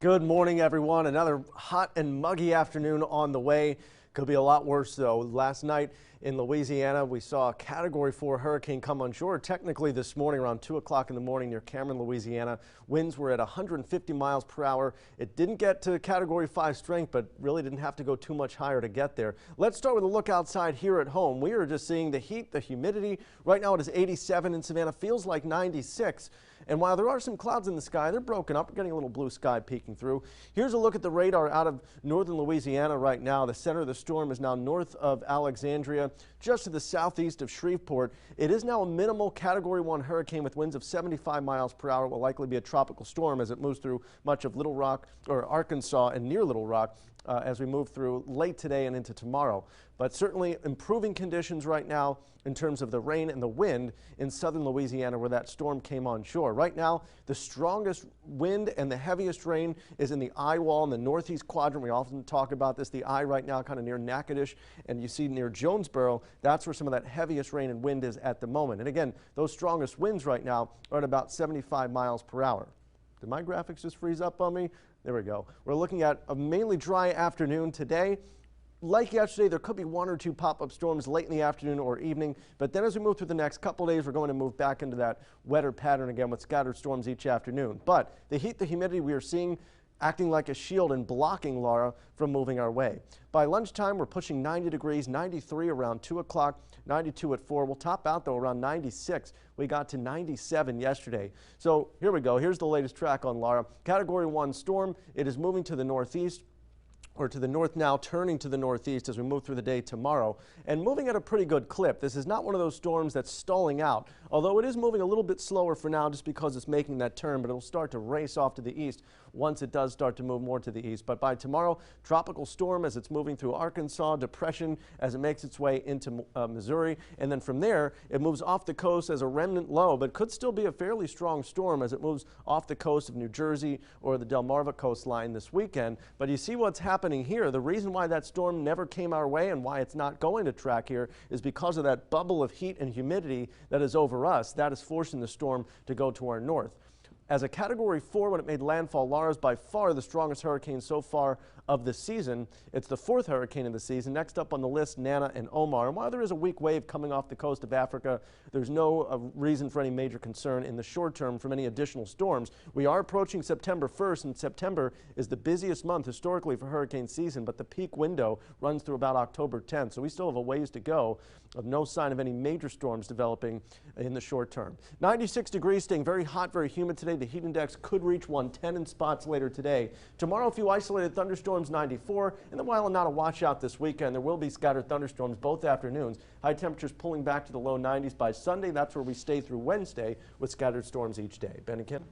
Good morning, everyone. Another hot and muggy afternoon on the way. Could be a lot worse, though. Last night in Louisiana, we saw a Category 4 hurricane come on shore. Technically, this morning around 2 o'clock in the morning near Cameron, Louisiana. Winds were at 150 miles per hour. It didn't get to Category 5 strength, but really didn't have to go too much higher to get there. Let's start with a look outside here at home. We are just seeing the heat, the humidity. Right now it is 87 in Savannah, feels like 96. And while there are some clouds in the sky, they're broken up. We're getting a little blue sky peeking through. Here's a look at the radar out of northern Louisiana right now. The center of the storm is now north of Alexandria, just to the southeast of Shreveport. It is now a minimal Category 1 hurricane with winds of 75 miles per hour. It will likely be a tropical storm as it moves through much of Little Rock or Arkansas and near Little Rock as we move through late today and into tomorrow. But certainly improving conditions right now in terms of the rain and the wind in southern Louisiana where that storm came on shore. Right now, the strongest wind and the heaviest rain is in the eye wall in the northeast quadrant. We often talk about this. The eye right now kind of near Natchitoches, and you see near Jonesboro, that's where some of that heaviest rain and wind is at the moment. And again, those strongest winds right now are at about 75 miles per hour. Did my graphics just freeze up on me? There we go. We're looking at a mainly dry afternoon today. Like yesterday, there could be one or two pop-up storms late in the afternoon or evening, but then as we move through the next couple days, we're going to move back into that wetter pattern again with scattered storms each afternoon. But the heat, the humidity we are seeing acting like a shield and blocking Laura from moving our way. By lunchtime, we're pushing 90 degrees, 93 around 2 o'clock, 92 at 4. We'll top out, though, around 96. We got to 97 yesterday. So here we go. Here's the latest track on Laura. Category 1 storm. It is moving to the northeast, or to the north now, turning to the northeast as we move through the day tomorrow, and moving at a pretty good clip. This is not one of those storms that's stalling out, although it is moving a little bit slower for now just because it's making that turn, but it'll start to race off to the east once it does start to move more to the east. But by tomorrow, tropical storm as it's moving through Arkansas, depression as it makes its way into Missouri, and then from there, it moves off the coast as a remnant low, but could still be a fairly strong storm as it moves off the coast of New Jersey or the Delmarva coastline this weekend. But you see what's happening here. The reason why that storm never came our way and why it's not going to track here is because of that bubble of heat and humidity that is over us. That is forcing the storm to go to our north. As a Category 4 when it made landfall, Laura is by far the strongest hurricane so far of the season. It's the 4th hurricane of the season. Next up on the list, Nana and Omar. And while there is a weak wave coming off the coast of Africa, there's no reason for any major concern in the short term from any additional storms. We are approaching September 1st, and September is the busiest month historically for hurricane season, but the peak window runs through about October 10th. So we still have a ways to go of no sign of any major storms developing in the short term. 96 degrees, staying very hot, very humid today. The heat index could reach 110 in spots later today. Tomorrow, a few isolated thunderstorms, 94. And then while not a washout this weekend, there will be scattered thunderstorms both afternoons. High temperatures pulling back to the low 90s by Sunday. That's where we stay through Wednesday with scattered storms each day. Ben and Kim.